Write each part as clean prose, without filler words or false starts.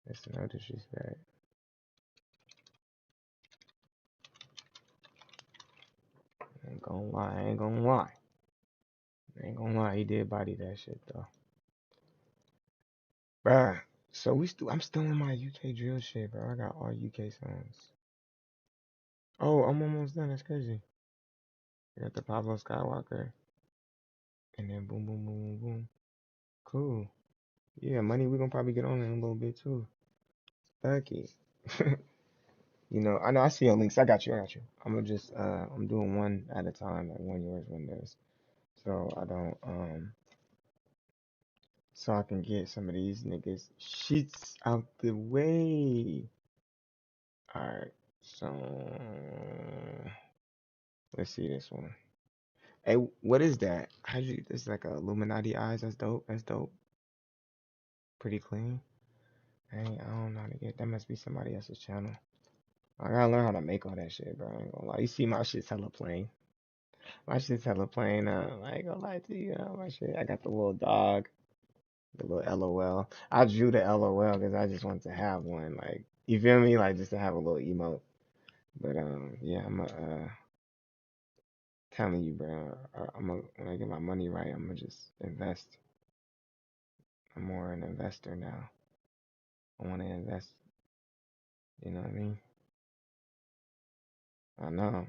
That's no disrespect. I ain't gonna lie. He did body that shit though. Bruh. So I'm still in my UK drill shit, bro. I got all UK songs. Oh, I'm almost done. That's crazy. I got the Pablo Skywalker. And then boom, boom, boom, boom, boom. Cool. Yeah, money we gonna probably get on in a little bit too. Fuck it. I know I see your links. I got you. I'm gonna just I'm doing one at a time, like one yours, one theirs. So I don't so I can get some of these niggas shits out the way. Alright, so let's see this one. Hey, what is that? This is like a Illuminati eyes. That's dope. That's dope. Pretty clean. Hey, I don't know how to get that. Must be somebody else's channel. I gotta learn how to make all that shit, bro. I ain't gonna lie. You see my shit's hella plain. My shit's hella plain. I ain't gonna lie to you. My shit. I got the little dog, the little LOL. I drew the LOL because I just wanted to have one. Like, you feel me? Like, just to have a little emote. But yeah, telling you, bro. When I get my money right, I'm gonna just invest. I'm more an investor now. I want to invest. You know what I mean? I know,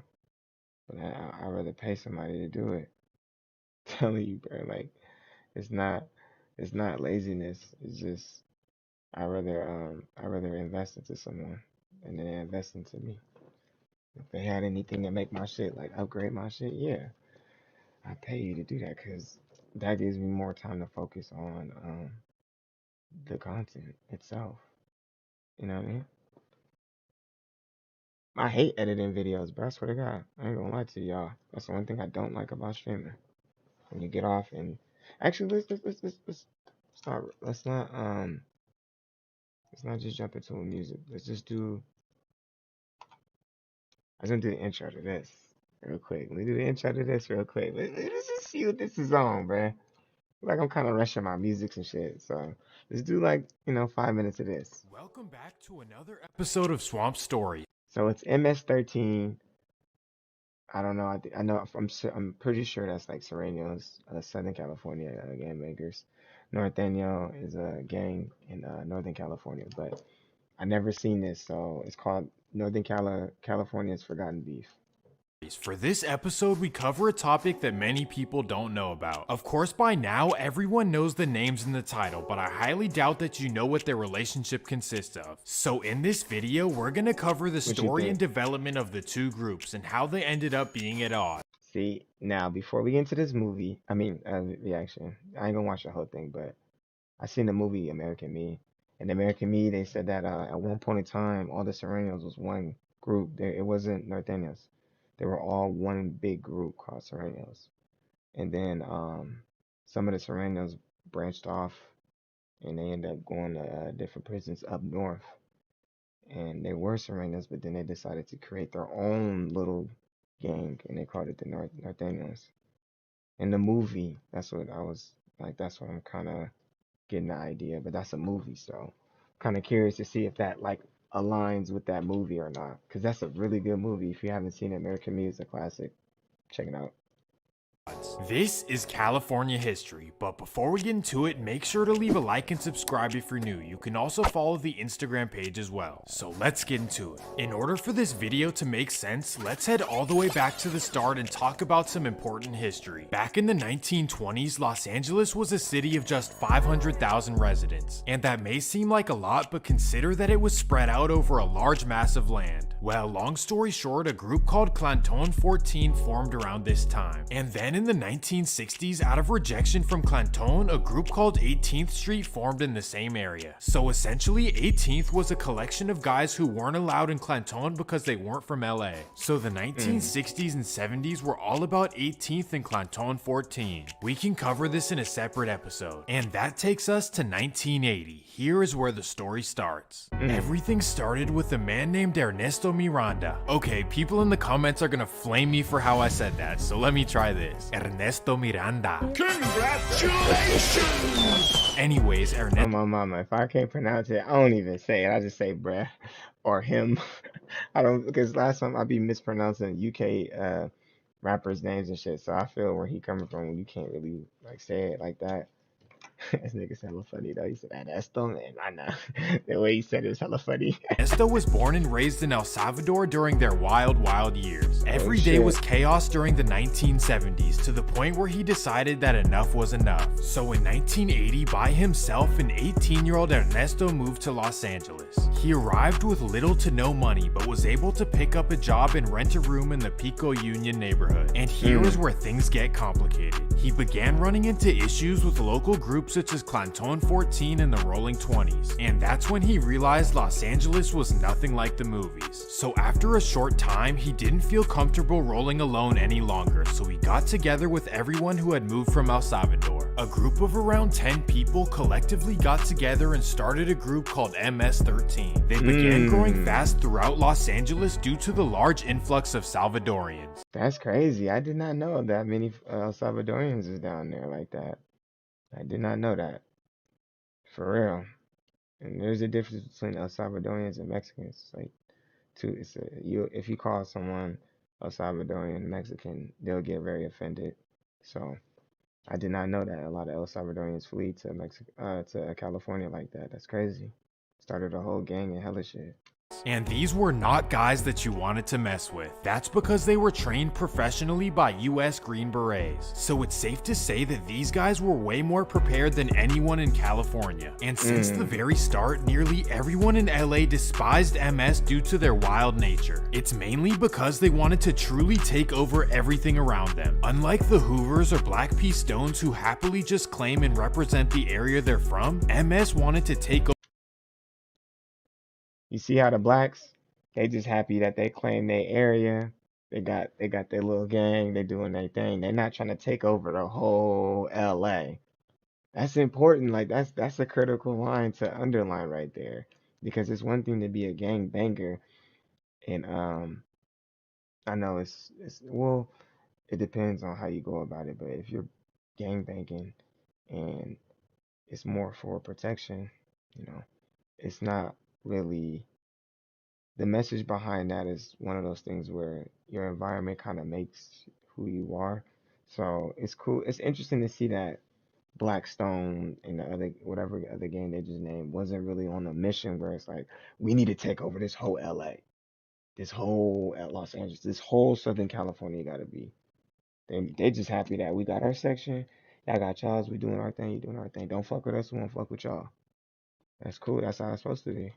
but I'd rather pay somebody to do it. Telling you, bro. Like, it's not, it's not laziness. It's just I rather invest into someone and then invest into me. If they had anything to make my shit like upgrade my shit, yeah, I pay you to do that because that gives me more time to focus on the content itself. You know what I mean? I hate editing videos, bro. I swear to God, I ain't gonna lie to y'all. That's the one thing I don't like about streaming. When you get off and actually let's not just jump into music. Let's gonna do the intro to this real quick. Let me do the intro to this real quick. Let's just see what this is on, bruh. Like I'm kind of rushing my music and shit. So let's do like 5 minutes of this. Welcome back to another episode of Swamp Story. So it's MS-13. I don't know. I know. I'm pretty sure that's like Sereno's Southern California gang makers. Norteño is a gang in Northern California, but I never seen this. So it's called California's Forgotten Beef. For this episode, we cover a topic that many people don't know about. Of course, by now, everyone knows the names in the title, but I highly doubt that you know what their relationship consists of. So in this video, we're gonna cover the story and development of the two groups and how they ended up being at odds. See, now before we get into this movie, reaction, I ain't gonna watch the whole thing, but I seen the movie American Me. In American Me, they said that at one point in time, all the Serenos was one group. It wasn't Norteños. They were all one big group called Serenos. And then some of the Serenos branched off, and they ended up going to different prisons up north. And they were Serenos, but then they decided to create their own little gang, and they called it the Norteños. In the movie, that's what I was like. That's what I'm kind of getting the idea, but that's a movie, so kind of curious to see if that like aligns with that movie or not, because that's a really good movie. If you haven't seen it, American Me is a classic. Check it out. This is California history, but before we get into it, make sure to leave a like and subscribe if you're new. You can also follow the Instagram page as well. So let's get into it. In order for this video to make sense, let's head all the way back to the start and talk about some important history. Back in the 1920s, Los Angeles was a city of just 500,000 residents. And that may seem like a lot, but consider that it was spread out over a large mass of land. Well, long story short, a group called Clanton 14 formed around this time. And then in the 1960s, out of rejection from Clanton, a group called 18th Street formed in the same area. So essentially, 18th was a collection of guys who weren't allowed in Clanton because they weren't from LA. So the 1960s and 70s were all about 18th and Clanton 14. We can cover this in a separate episode. And that takes us to 1980. Here is where the story starts. Everything started with a man named Ernesto Ernesto Miranda. Okay, people in the comments are gonna flame me for how I said that, so let me try this. Ernesto Miranda. Congratulations! Anyways, Ernesto. Oh, my mama, if I can't pronounce it, I don't even say it. I just say bruh or him. I don't, because last time I be mispronouncing UK rappers' names and shit. So I feel where he coming from when you can't really like say it like that. This nigga said hella funny though. He said that's the man. I know. The way he said it was hella funny. Ernesto was born and raised in El Salvador during their wild years. Every day shit. was chaos during the 1970s, to the point where he decided that enough was enough. So in 1980, by himself, an 18-year-old Ernesto moved to Los Angeles. He arrived with little to no money, but was able to pick up a job and rent a room in the Pico Union neighborhood. And here is where things get complicated. He began running into issues with local groups such as Clanton 14 and the Rolling 20s, and that's when he realized Los Angeles was nothing like the movies. So after a short time, he didn't feel comfortable rolling alone any longer, so he got together with everyone who had moved from El Salvador. A group of around 10 people collectively got together and started a group called MS-13. They began growing fast throughout Los Angeles due to the large influx of Salvadorians. That's crazy. I did not know that many El Salvadorians is down there like that. I did not know that. For real. And there's a difference between El Salvadorians and Mexicans. Like, if you call someone El Salvadorian Mexican, they'll get very offended. So I did not know that a lot of El Salvadorians flee to to California like that. That's crazy. Started a whole gang and hella shit. And these were not guys that you wanted to mess with. That's because they were trained professionally by US Green Berets. So it's safe to say that these guys were way more prepared than anyone in California. And since the very start, nearly everyone in LA despised MS due to their wild nature. It's mainly because they wanted to truly take over everything around them. Unlike the Hoovers or Black P. Stones who happily just claim and represent the area they're from, MS wanted to take over. You see how the blacks, they just happy that they claim their area. They got their little gang, they doing their thing. They're not trying to take over the whole LA. That's important. Like that's a critical line to underline right there. Because it's one thing to be a gang banger, and I know well, it depends on how you go about it, but if you're gang banging and it's more for protection, it's not really, the message behind that is one of those things where your environment kind of makes who you are. So it's cool. It's interesting to see that Blackstone and the other, whatever other game they just named, wasn't really on a mission where it's like, we need to take over this whole LA, this whole Los Angeles, this whole Southern California gotta be. They just happy that we got our section, y'all got y'all's, we doing our thing, you doing our thing. Don't fuck with us, we won't fuck with y'all. That's cool. That's how it's supposed to be.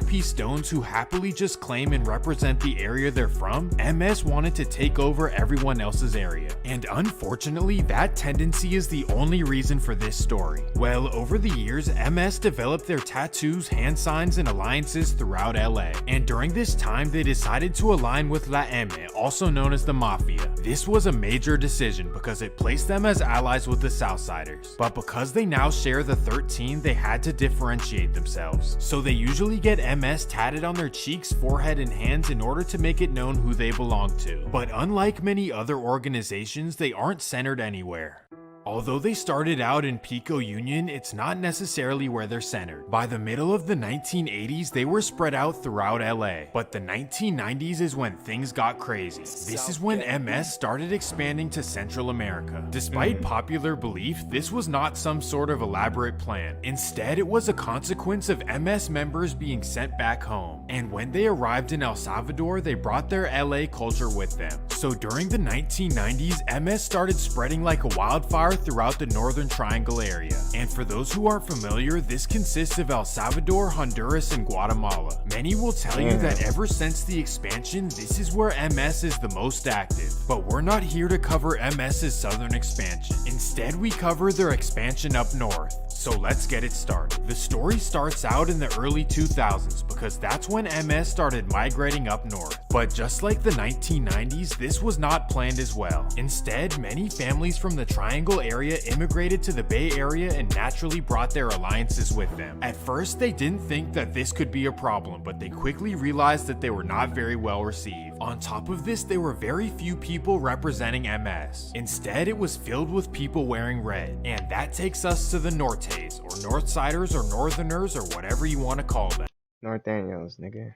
P. Stones who happily just claim and represent the area they're from, MS wanted to take over everyone else's area. And unfortunately, that tendency is the only reason for this story. Well, over the years, MS developed their tattoos, hand signs, and alliances throughout LA. And during this time, they decided to align with La M, also known as the Mafia. This was a major decision because it placed them as allies with the Southsiders. But because they now share the 13, they had to differentiate themselves. So they usually get MS tatted on their cheeks, forehead, and hands in order to make it known who they belong to. But unlike many other organizations, they aren't centered anywhere. Although they started out in Pico Union, it's not necessarily where they're centered. By the middle of the 1980s, they were spread out throughout LA. But the 1990s is when things got crazy. This is when MS started expanding to Central America. Despite popular belief, this was not some sort of elaborate plan. Instead, it was a consequence of MS members being sent back home. And when they arrived in El Salvador, they brought their LA culture with them. So during the 1990s, MS started spreading like a wildfire throughout the Northern Triangle area. And for those who aren't familiar, this consists of El Salvador, Honduras, and Guatemala. Many will tell you that ever since the expansion, this is where MS is the most active. But we're not here to cover MS's southern expansion. Instead, we cover their expansion up north. So let's get it started. The story starts out in the early 2000s because that's when MS started migrating up north. But just like the 1990s, this was not planned as well. Instead, many families from the Triangle area immigrated to the Bay Area and naturally brought their alliances with them. At first, they didn't think that this could be a problem, but they quickly realized that they were not very well received. On top of this, there were very few people representing MS. Instead, it was filled with people wearing red. And that takes us to the Nortes, or Northsiders, or Northerners, or whatever you want to call them. Norteños, nigga.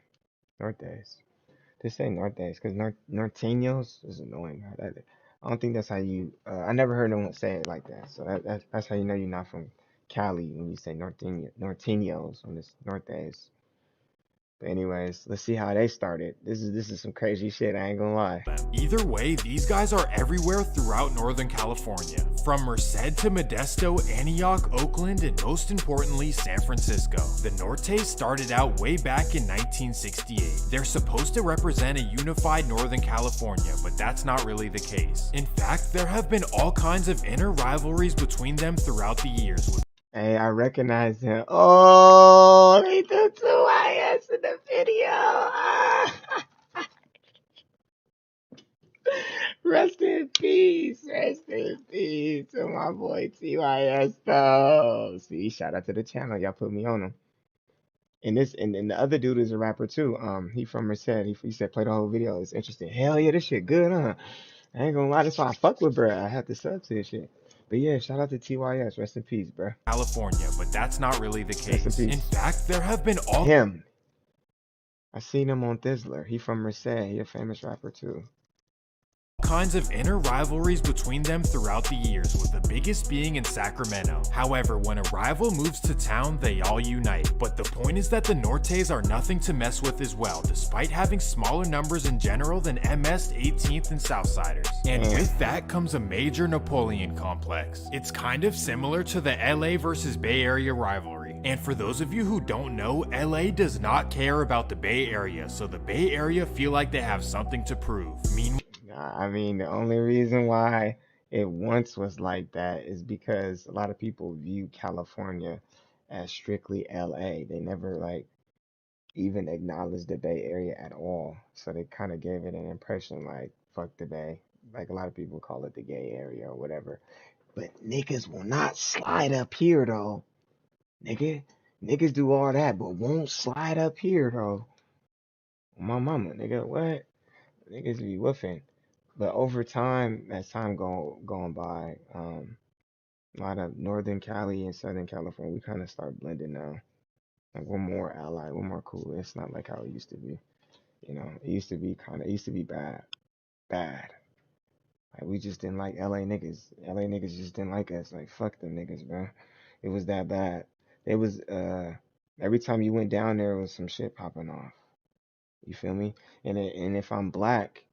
Nortes. Just say Nortes, because Norteños is annoying. I don't think that's how you. I never heard no one say it like that. So that's how you know you're not from Cali when you say Norteños when it's Nortes. But anyways, let's see how they started. This is some crazy shit. I ain't gonna lie. Either way, these guys are everywhere throughout Northern California, from Merced to Modesto, Antioch, Oakland, and most importantly, San Francisco. The Nortes started out way back in 1968. They're supposed to represent a unified Northern California, but that's not really the case. In fact, there have been all kinds of inner rivalries between them throughout the years, with Hey, I recognize him. Oh, they took 2IS in the video. Ah. Rest in peace. Rest in peace to my boy TYS though. See, shout out to the channel. Y'all put me on him. And the other dude is a rapper too. He from Merced. He said play the whole video. It's interesting. Hell yeah, this shit good, huh? I ain't gonna lie, that's why I fuck with bruh. I have to sub to this shit. But yeah, shout out to TYS. Rest in peace, bruh. California, but that's not really the Rest in case. peace. In fact, there have been all Him. I seen him on Thizzler. He from Merced. He a famous rapper too. kinds of inner rivalries between them throughout the years, with the biggest being in Sacramento. However, when a rival moves to town, they all unite. But the point is that the Nortes are nothing to mess with as well, despite having smaller numbers in general than MS, 18th, and Southsiders. And with that comes a major Napoleon complex. It's kind of similar to the LA versus Bay Area rivalry. And for those of you who don't know, LA does not care about the Bay Area, so the Bay Area feel like they have something to prove. I mean, the only reason why it once was like that is because a lot of people view California as strictly LA. They never like even acknowledged the Bay Area at all. So they kind of gave it an impression like, fuck the Bay. Like a lot of people call it the gay area or whatever. But niggas will not slide up here though. Niggas do all that, but won't slide up here though. My mama, nigga, what? Niggas be woofing. But over time, as time going by, a lot of Northern Cali and Southern California, we kind of start blending now. Like we're more allied, we're more cool. It's not like how it used to be. You know, it used to be bad. Like we just didn't like LA niggas. LA niggas just didn't like us. Like fuck them niggas, bro. It was that bad. It was every time you went down there, was some shit popping off. You feel me? And if I'm black,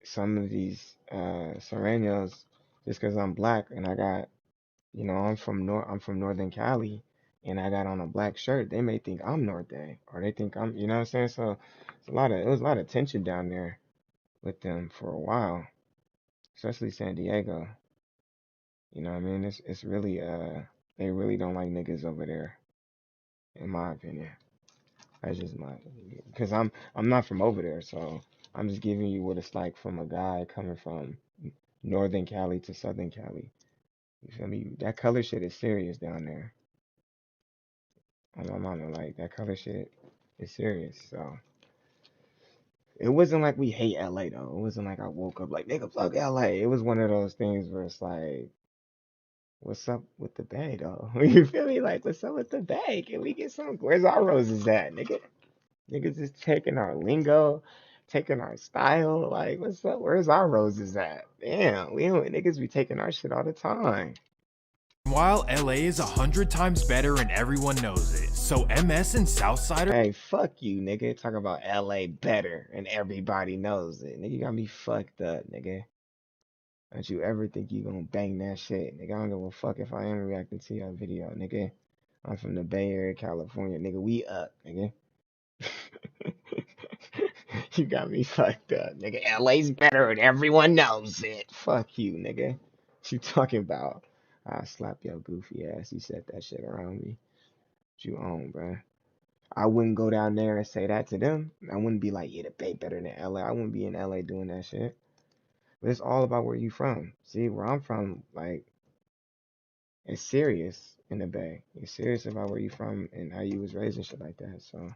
some of these Serranos, just because I'm black and I got, you know, I'm from Northern Cali and I got on a black shirt, they may think I'm Norte or they think I'm, you know what I'm saying? So it was a lot of tension down there with them for a while, especially San Diego. You know what I mean? It's really they really don't like niggas over there, in my opinion. That's just my, because I'm not from over there, so I'm just giving you what it's like from a guy coming from Northern Cali to Southern Cali. You feel me? That color shit is serious down there. On my mama, like that color shit is serious. So it wasn't like we hate LA though. It wasn't like I woke up like nigga fuck LA. It was one of those things where it's like, what's up with the Bay though? You feel me? Like what's up with the Bay? Can we get some? Where's our roses at, nigga? Niggas is taking our lingo, taking our style. Like, what's up? Where's our roses at? Damn, we don't niggas be taking our shit all the time. While LA is 100 times better and everyone knows it, so MS and Southsiders. Hey, fuck you, nigga. Talk about LA better and everybody knows it. Nigga, you got me fucked up, nigga. Don't you ever think you gonna bang that shit, nigga? I don't give a fuck if I am reacting to your video, nigga. I'm from the Bay Area, California, nigga. We up, nigga. You got me fucked up, nigga. LA's better and everyone knows it. Fuck you, nigga. What you talking about? I slap your goofy ass. You said that shit around me. What you own, bruh? I wouldn't go down there and say that to them. I wouldn't be like, yeah, the Bay better than LA. I wouldn't be in LA doing that shit. But it's all about where you from. See, where I'm from, like, it's serious in the Bay. It's serious about where you from and how you was raised and shit like that. So,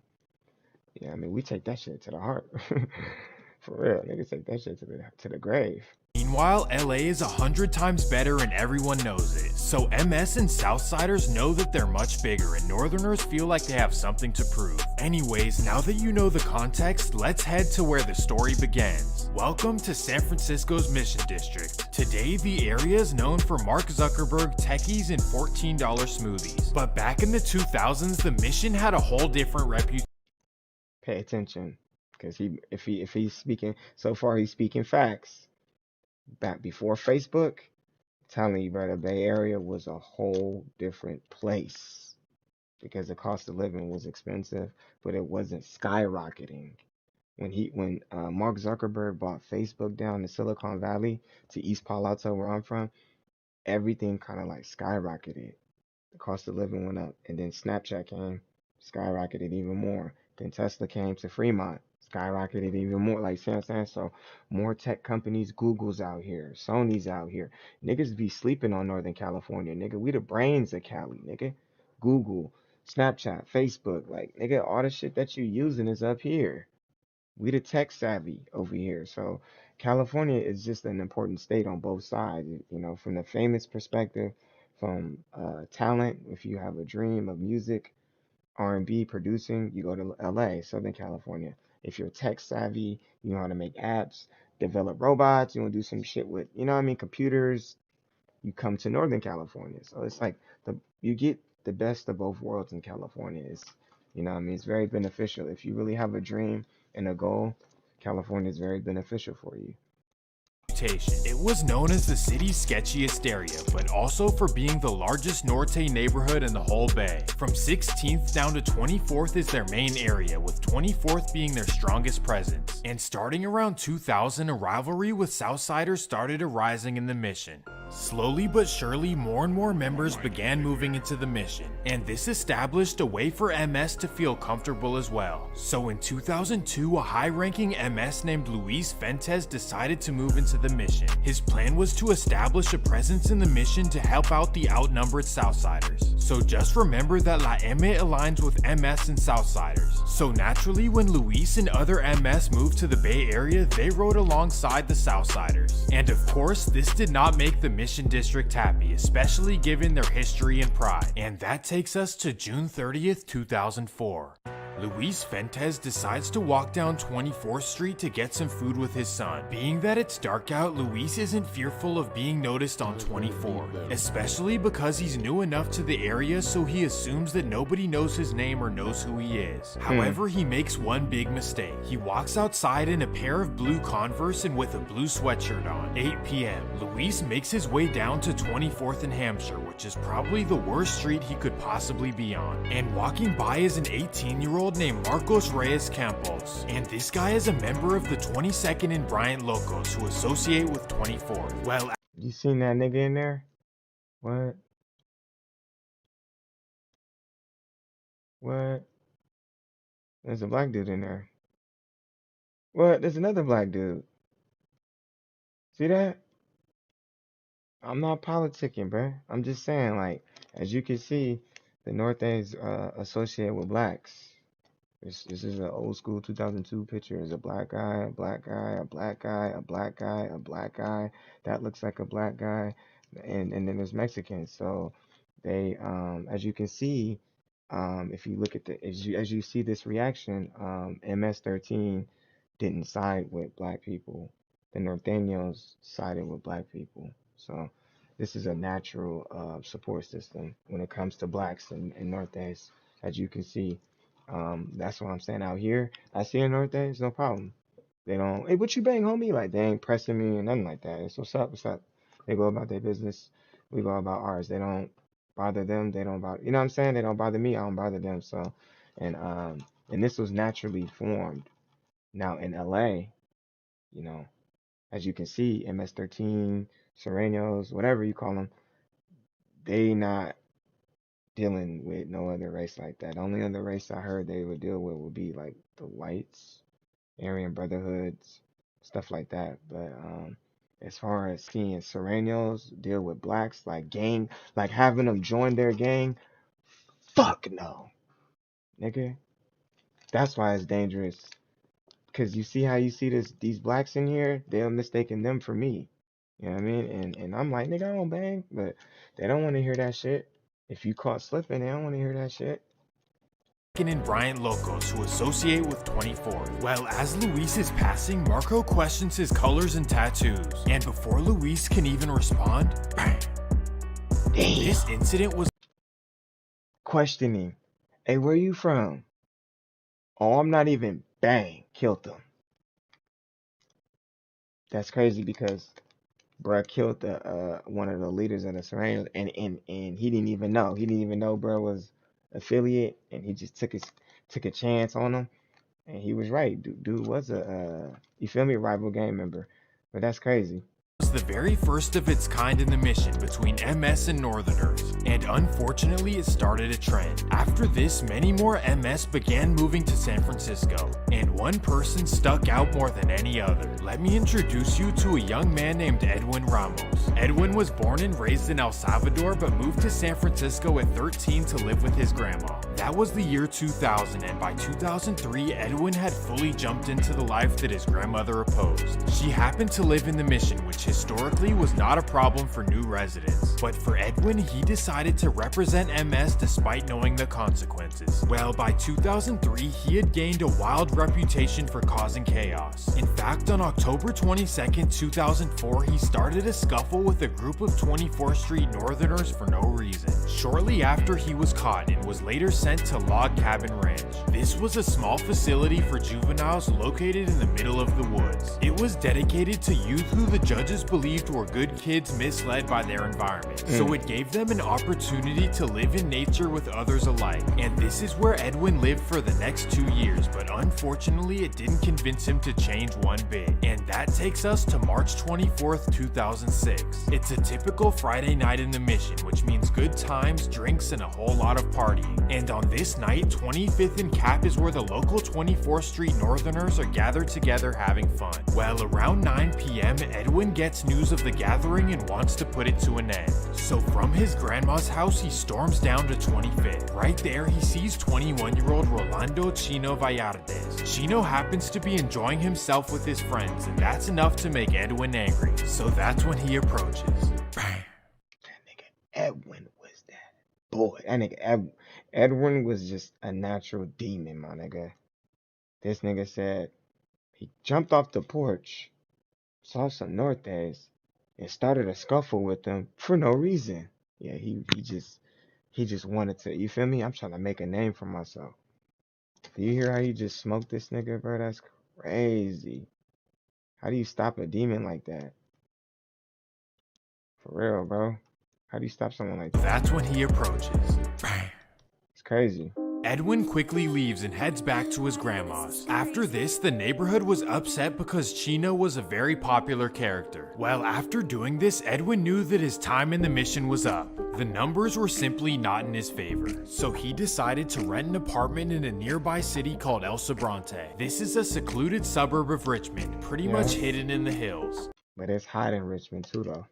yeah, I mean, we take that shit to the heart. For real, niggas take that shit to the grave. Meanwhile, LA is 100 times better and everyone knows it. So MS and Southsiders know that they're much bigger and Northerners feel like they have something to prove. Anyways, now that you know the context, let's head to where the story begins. Welcome to San Francisco's Mission District. Today, the area is known for Mark Zuckerberg, techies, and $14 smoothies. But back in the 2000s, the Mission had a whole different reputation. Pay attention, because if he's speaking so far, he's speaking facts. Back before Facebook, I'm telling you, bro, the Bay Area was a whole different place because the cost of living was expensive, but it wasn't skyrocketing. When Mark Zuckerberg bought Facebook down in Silicon Valley to East Palo Alto, where I'm from, everything kind of like skyrocketed. The cost of living went up, and then Snapchat came, skyrocketed even more. Then Tesla came to Fremont, skyrocketed even more. Like, see what I'm saying? So more tech companies, Google's out here, Sony's out here. Niggas be sleeping on Northern California, nigga. We the brains of Cali, nigga. Google, Snapchat, Facebook, like, nigga, all the shit that you using is up here. We the tech savvy over here. So California is just an important state on both sides. You know, from the famous perspective, from talent. If you have a dream of music, R&B producing, you go to LA, Southern California. If you're tech savvy, you know how to make apps, develop robots, you want to do some shit with, you know what I mean, computers, you come to Northern California. So it's like you get the best of both worlds in California. It's, you know what I mean, it's very beneficial. If you really have a dream and a goal, California is very beneficial for you. It was known as the city's sketchiest area, but also for being the largest Norte neighborhood in the whole Bay. From 16th down to 24th is their main area, with 24th being their strongest presence. And starting around 2000, a rivalry with Southsiders started arising in the Mission. Slowly but surely, more and more members began moving into the Mission, and this established a way for MS to feel comfortable as well. So in 2002, a high-ranking MS named Luis Fuentes decided to move into the Mission. His plan was to establish a presence in the Mission to help out the outnumbered Southsiders. So just remember that La M aligns with MS and Southsiders. So naturally, when Luis and other MS moved to the Bay Area, they rode alongside the Southsiders. And of course, this did not make the Mission District happy, especially given their history and pride. And that takes us to June 30th, 2004. Luis Fuentes decides to walk down 24th Street to get some food with his son. Being that it's dark out, Luis isn't fearful of being noticed on 24, especially because he's new enough to the area, so he assumes that nobody knows his name or knows who he is. However, he makes one big mistake. He walks outside in a pair of blue Converse and with a blue sweatshirt on. 8 p.m. Luis makes his way down to 24th and Hampshire, which is probably the worst street he could possibly be on. And walking by is an 18-year-old named Marcos Reyes Campos, and this guy is a member of the 22nd and Bryant Locos who associate with 24th. Well, You seen that nigga in there? What? What? There's a black dude in there. What? There's another black dude. See that? I'm not politicking, bruh. I'm just saying, like, as you can see, the North is associated with blacks. This is an old school 2002 picture. It's a black guy, a black guy, a black guy, a black guy, a black guy. That looks like a black guy, and then there's Mexicans. So they, as you can see, if you look at as you see this reaction, MS-13 didn't side with black people. The Norteños sided with black people. So this is a natural support system when it comes to blacks and Nortes, as you can see. That's what I'm saying out here. I see a Norte, no problem. They don't, hey, what you bang, homie? Like, they ain't pressing me or nothing like that. It's what's up, what's up. They go about their business. We go about ours. They don't bother them. They don't bother, you know what I'm saying? They don't bother me. I don't bother them. So, and, and this was naturally formed. Now in LA, you know, as you can see, MS-13, Serenos, whatever you call them, they not dealing with no other race like that. The only other race I heard they would deal with would be like the whites, Aryan Brotherhoods, stuff like that. But as far as seeing Serranos deal with blacks, like gang, like having them join their gang, fuck no, nigga. That's why it's dangerous. Cause you see how you see these blacks in here, they're mistaking them for me. You know what I mean? And I'm like, nigga, I don't bang, but they don't want to hear that shit. If you caught slipping, they don't want to hear that shit. And Bryant Locos, who associate with 24. Well, as Luis is passing, Marco questions his colors and tattoos. And before Luis can even respond, bang. Damn. This incident was Questioning. Hey, where you from? Oh, I'm not even bang. Killed them. That's crazy because bruh killed the one of the leaders of the Serranos and he didn't even know. He didn't even know bruh was affiliate and he just took a chance on him. And he was right. Dude was a you feel me, rival gang member. But that's crazy. the very first of its kind in the mission between MS and Northerners, and unfortunately it started a trend. After this, many more MS began moving to San Francisco, and one person stuck out more than any other. Let me introduce you to a young man named Edwin Ramos. Edwin was born and raised in El Salvador, but moved to San Francisco at 13 to live with his grandma. That was the year 2000, and by 2003, Edwin had fully jumped into the life that his grandmother opposed. She happened to live in the Mission, which historically was not a problem for new residents. But for Edwin, he decided to represent MS despite knowing the consequences. Well, by 2003, he had gained a wild reputation for causing chaos. In fact, on October 22, 2004, he started a scuffle with a group of 24th Street Northerners for no reason. Shortly after, he was caught and was later sent to Log Cabin Ranch. This was a small facility for juveniles located in the middle of the woods. It was dedicated to youth who the judges believed were good kids misled by their environment. So it gave them an opportunity to live in nature with others alike. And this is where Edwin lived for the next 2 years, but unfortunately it didn't convince him to change one bit. And that takes us to March 24th, 2006. It's a typical Friday night in the Mission, which means good times, drinks, and a whole lot of partying. And on this night, 25th and Cap is where the local 24th Street Northerners are gathered together having fun. Well, around 9 p.m., Edwin gets news of the gathering and wants to put it to an end. So from his grandma's house, he storms down to 25th. Right there, he sees 21-year-old Rolando Chino Vallardes. Chino happens to be enjoying himself with his friends, and that's enough to make Edwin angry. So that's when he approaches. Bang. That nigga Edwin was that boy. That nigga Edwin was just a natural demon, my nigga. This nigga said he jumped off the porch, saw some Nortes, and started a scuffle with them for no reason. Yeah, he just wanted to, you feel me? I'm trying to make a name for myself. Do you hear how you just smoked this nigga, bro? That's crazy. How do you stop a demon like that? For real, bro. How do you stop someone like that? That's when he approaches. Bang. It's crazy. Edwin quickly leaves and heads back to his grandma's. After this, the neighborhood was upset because Chino was a very popular character. Well, after doing this, Edwin knew that his time in the Mission was up. The numbers were simply not in his favor, so he decided to rent an apartment in a nearby city called El Sobrante. This is a secluded suburb of Richmond, pretty much hidden in the hills. But it's hot in Richmond too, though.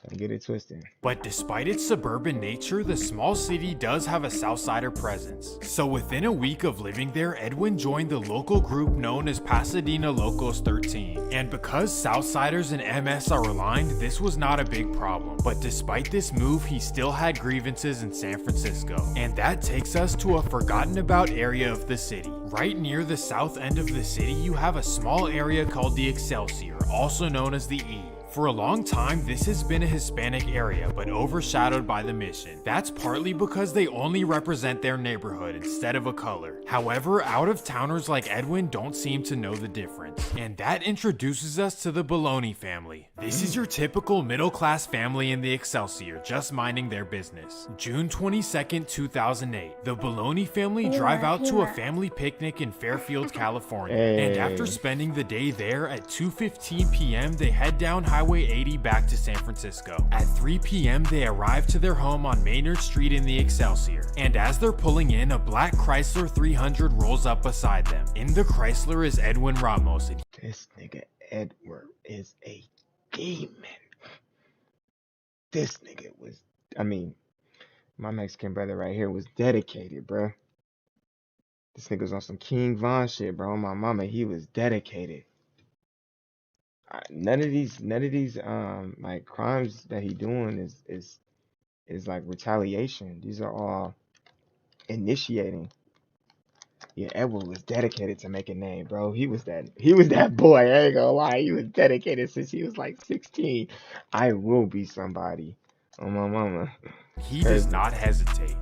Don't get it twisted. But despite its suburban nature, the small city does have a Southsider presence. So within a week of living there, Edwin joined the local group known as Pasadena Locos 13. And because Southsiders and MS are aligned, this was not a big problem. But despite this move, he still had grievances in San Francisco. And that takes us to a forgotten about area of the city. Right near the south end of the city, you have a small area called the Excelsior, also known as the E. For a long time, this has been a Hispanic area, but overshadowed by the Mission. That's partly because they only represent their neighborhood instead of a color. However, out-of-towners like Edwin don't seem to know the difference. And that introduces us to the Bologna family. This is your typical middle-class family in the Excelsior, just minding their business. June 22nd, 2008, the Bologna family drive out to a family picnic in Fairfield, California. And after spending the day there, at 2:15 p.m., they head down Highway Highway 80 back to San Francisco. At 3 p.m., they arrive to their home on Maynard Street in the Excelsior. And as they're pulling in, a black Chrysler 300 rolls up beside them. In the Chrysler is Edwin Ramos. And This nigga Edward is a demon. This nigga was, I mean, my Mexican brother right here was dedicated, bro. This nigga was on some King Von shit, bro. My mama, he was dedicated. None of these like crimes that he doing is like retaliation. These are all initiating. Yeah, Edward was dedicated to make a name, bro. He was that boy. I ain't gonna lie. He was dedicated since he was like 16. I will be somebody. Oh my mama. he does not hesitate.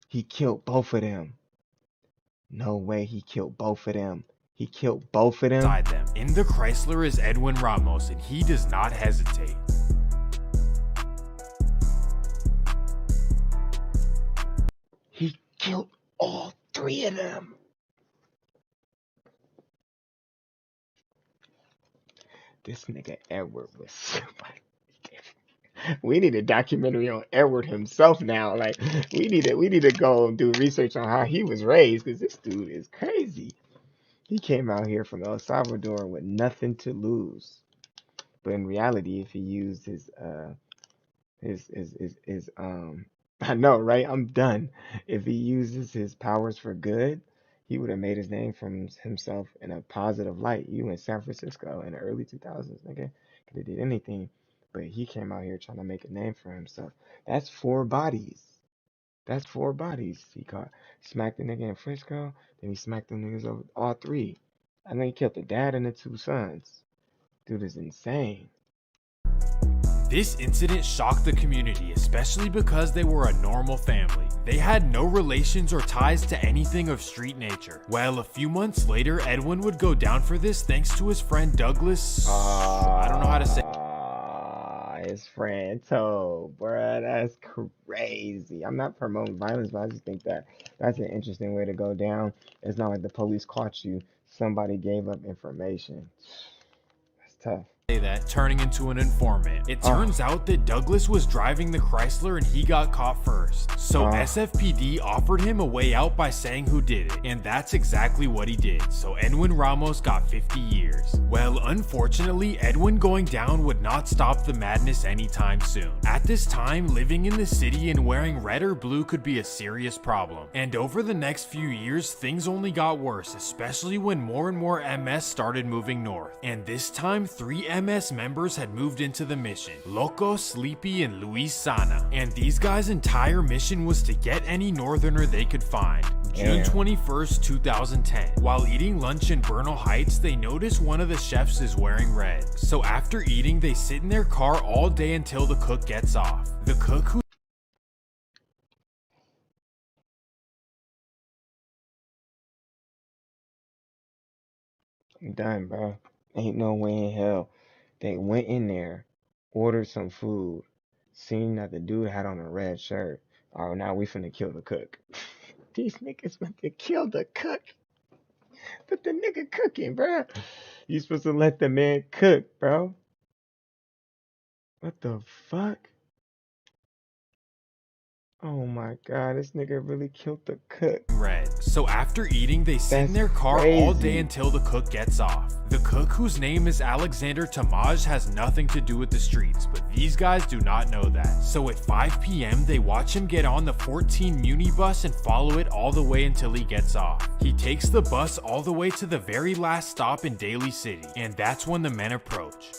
He killed both of them. No way he killed both of them. He killed both of them. Beside them. In the Chrysler is Edwin Ramos, and he does not hesitate. He killed all three of them. This nigga Edward was. We need a documentary on Edward himself now. Like we need to go and do research on how he was raised, because this dude is crazy. He came out here from El Salvador with nothing to lose. But in reality, if he used his I know, right? I'm done. If he uses his powers for good, he would have made his name from himself in a positive light. You in San Francisco in the early 2000s, nigga, could have did anything. But he came out here trying to make a name for himself. That's four bodies. That's four bodies. He smacked the nigga in Frisco, then he smacked them niggas over all three. I think he killed the dad and the two sons. Dude is insane. This incident shocked the community, especially because they were a normal family. They had no relations or ties to anything of street nature. Well, a few months later, Edwin would go down for this thanks to his friend Douglas. I don't know how to say. His friend told, bruh, that's crazy. I'm not promoting violence, but I just think that that's an interesting way to go down. It's not like the police caught you. Somebody gave up information. That's tough. That, turning into an informant. It turns out that Douglas was driving the Chrysler and he got caught first. So SFPD offered him a way out by saying who did it, and that's exactly what he did. So Edwin Ramos got 50 years. Well, unfortunately, Edwin going down would not stop the madness anytime soon. At this time, living in the city and wearing red or blue could be a serious problem. And over the next few years, things only got worse, especially when more and more MS started moving north. And this time, 3 MS members had moved into the mission: Loco, Sleepy, and Luis Sana. And these guys' entire mission was to get any northerner they could find. June 21st, 2010. While eating lunch in Bernal Heights, they notice one of the chefs is wearing red. So after eating, they sit in their car all day until the cook gets off. The cook who I'm done, bro. Ain't no way in hell. They went in there, ordered some food, seen that the dude had on a red shirt. Oh, now we finna kill the cook. These niggas went to kill the cook. But the nigga cooking, bro. You supposed to let the man cook, bro. What the fuck? Oh my god, this nigga really killed the cook. red. So after eating, they sit in their car all day until the cook gets off. The cook, whose name is Alexander Tamaj, has nothing to do with the streets, but these guys do not know that. So at 5 p.m, they watch him get on the 14 Muni bus and follow it all the way until he gets off. He takes the bus all the way to the very last stop in Daly City, and that's when the men approach.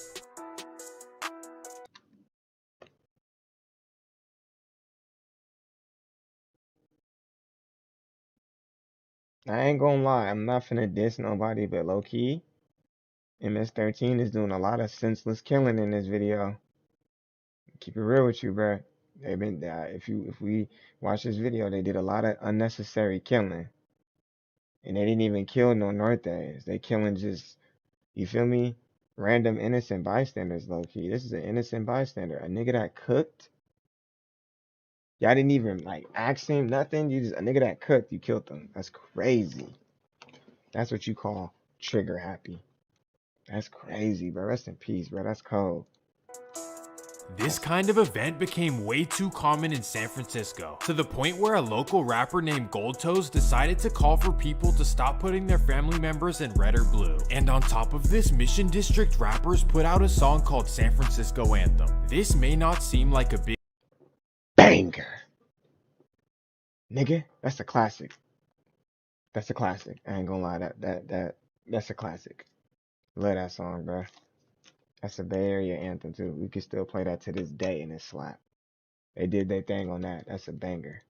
I ain't gonna lie, I'm not finna diss nobody, but low key, MS-13 is doing a lot of senseless killing in this video. Keep it real with you, bruh. They've been if we watch this video, they did a lot of unnecessary killing, and they didn't even kill no Nortes. They killing just, you feel me, random innocent bystanders. Low key, this is an innocent bystander, a nigga that cooked. Y'all didn't even like ask him nothing. You just, a nigga that cooked, you killed them. That's crazy. That's what you call trigger happy. That's crazy, bro. Rest in peace, bro. That's cold. This kind of event became way too common in San Francisco, to the point where a local rapper named Goldtoes decided to call for people to stop putting their family members in red or blue. And on top of this, Mission District rappers put out a song called San Francisco Anthem. This may not seem like a big Banger. Nigga, that's a classic. That's a classic. I ain't gonna lie, that's a classic. Love that song, bro. That's a Bay Area anthem too. We can still play that to this day and it slap. They did their thing on that. That's a banger.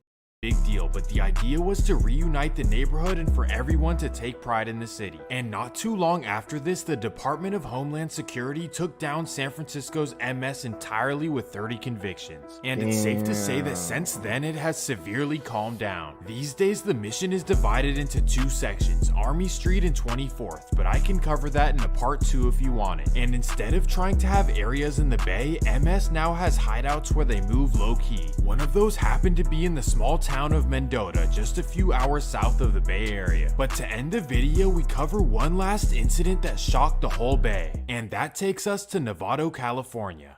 deal, but the idea was to reunite the neighborhood and for everyone to take pride in the city. And not too long after this, the Department of Homeland Security took down San Francisco's MS entirely with 30 convictions. And it's safe to say that since then it has severely calmed down. These days the mission is divided into two sections, Army Street and 24th, but I can cover that in a part 2 if you want it. And instead of trying to have areas in the Bay, MS now has hideouts where they move low-key. One of those happened to be in the small town of Mendota, just a few hours south of the Bay Area. But to end the video, we cover one last incident that shocked the whole Bay, and that takes us to Novato, California.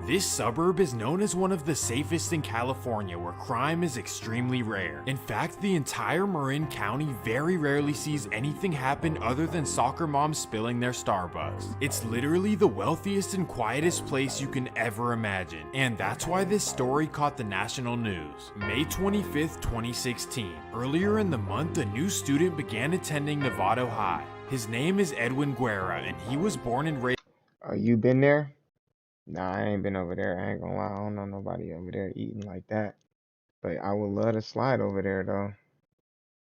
This suburb is known as one of the safest in California, where crime is extremely rare. In fact, the entire Marin County very rarely sees anything happen other than soccer moms spilling their Starbucks. It's literally the wealthiest and quietest place you can ever imagine, and that's why this story caught the national news. May 25th, 2016. Earlier in the month, a new student began attending Novato High. His name is Edwin Guerra, and he was born and raised. Oh, you been there? Nah, I ain't been over there. I ain't gonna lie. I don't know nobody over there eating like that. But I would love to slide over there, though.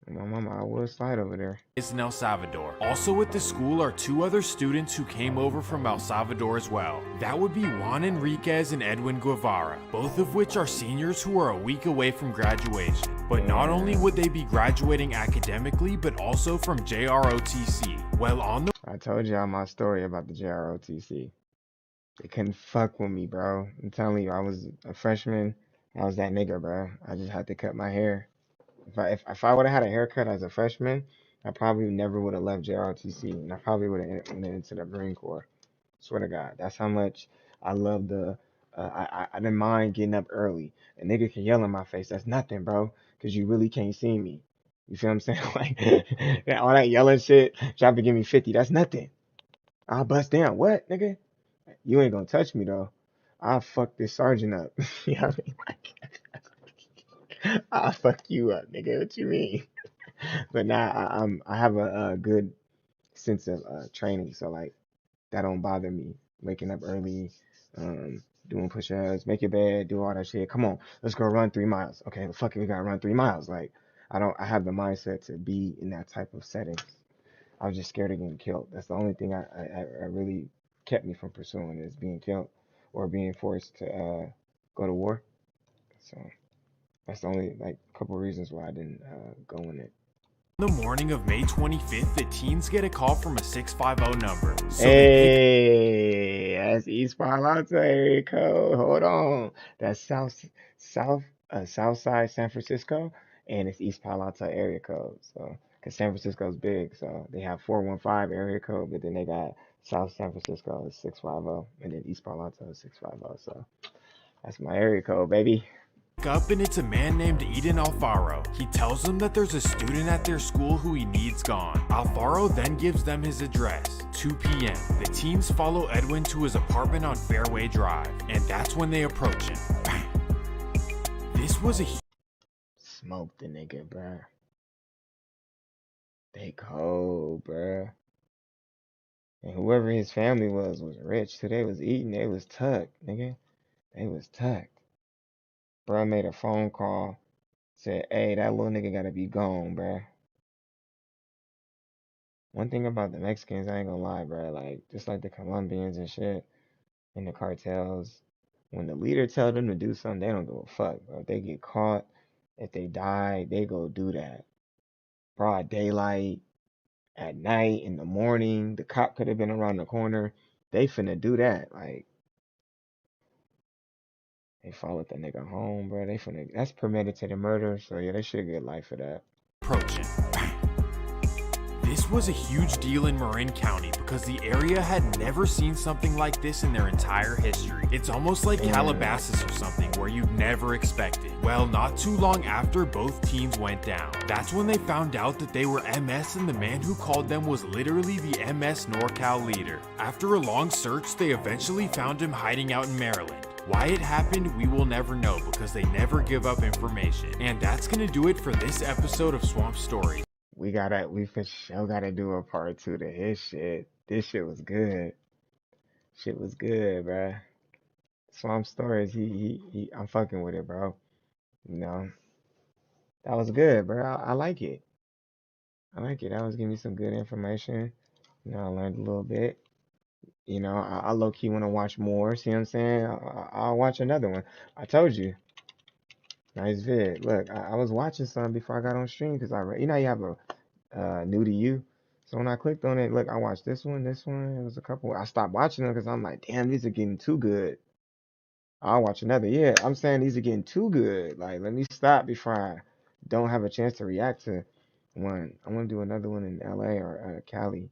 My mama, I would slide over there. In El Salvador. Also at the school are two other students who came over from El Salvador as well. That would be Juan Enriquez and Edwin Guevara, both of which are seniors who are a week away from graduation. But not only would they be graduating academically, but also from JROTC. Well, on the I told y'all my story about the JROTC. They couldn't fuck with me, bro. I'm telling you, I was a freshman. I was that nigga, bro. I just had to cut my hair. If I would have had a haircut as a freshman, I probably never would have left JROTC, and I probably would have went into the Marine Corps. Swear to God, that's how much I love the. I didn't mind getting up early. A nigga can yell in my face. That's nothing, bro, because you really can't see me. You feel what I'm saying? Like all that yelling shit, trying to give me 50. That's nothing. I'll bust down. What, nigga? You ain't gonna touch me though. I'll fuck this sergeant up. You know what I mean? Like, I'll fuck you up, nigga. What you mean? But nah, I have a good sense of training, so like that don't bother me. Waking up early, doing push-ups, make your bed, do all that shit. Come on, let's go run 3 miles. Okay, the fuck it, we gotta run 3 miles. Like I have the mindset to be in that type of setting. I was just scared of getting killed. That's the only thing I really kept me from pursuing is being killed or being forced to go to war. So that's the only like couple reasons why I didn't go in it. The morning of May 25th, the teens get a call from a 650 number. So hey, that's East Palo Alto area code. Hold on, that's South Side San Francisco, and it's East Palo Alto area code. So, cause San Francisco's big, so they have 415 area code, but then they got South San Francisco is 650, and then East Palo Alto is 650. So that's my area code, baby. Up and it's a man named Eden Alfaro. He tells them that there's a student at their school who he needs gone. Alfaro then gives them his address, 2 p.m. The teens follow Edwin to his apartment on Fairway Drive, and that's when they approach him. Bang. This was a Smoke the nigga, bruh. They cold, bruh. And whoever his family was rich, so they was eating, they was tucked, nigga. They was tucked. Bruh made a phone call, said, hey, that little nigga gotta be gone, bruh. One thing about the Mexicans, I ain't gonna lie, bruh, like, just like the Colombians and shit, and the cartels, when the leader tell them to do something, they don't give a fuck, bro. If they get caught, if they die, they go do that. Broad daylight, at night, in the morning, the cop could have been around the corner. They finna do that, like, they followed that nigga home, bro. They finna, that's premeditated murder, so yeah, they should get life for that. approaching. This This was a huge deal in Marin County because the area had never seen something like this in their entire history. It's almost like Calabasas or something where you'd never expect it. Well, not too long after both teams went down, that's when they found out that they were MS and the man who called them was literally the MS NorCal leader. After a long search, they eventually found him hiding out in Maryland. Why it happened, we will never know because they never give up information. And that's gonna do it for this episode of Swamp Stories. We for sure gotta do a part 2 to his shit. This shit was good. Shit was good, bruh. Swamp Stories, I'm fucking with it, bro. You know, that was good, bro. I like it. I like it. That was giving me some good information. You know, I learned a little bit. You know, I low key want to watch more. See what I'm saying? I'll watch another one. I told you. Nice vid. Look, I was watching some before I got on stream because you know, you have a new to you. So when I clicked on it, look, I watched this one, this one. It was a couple. I stopped watching them because I'm like, damn, these are getting too good. I'll watch another. Yeah, I'm saying these are getting too good. Like, let me stop before I don't have a chance to react to one. I want to do another one in LA or Cali.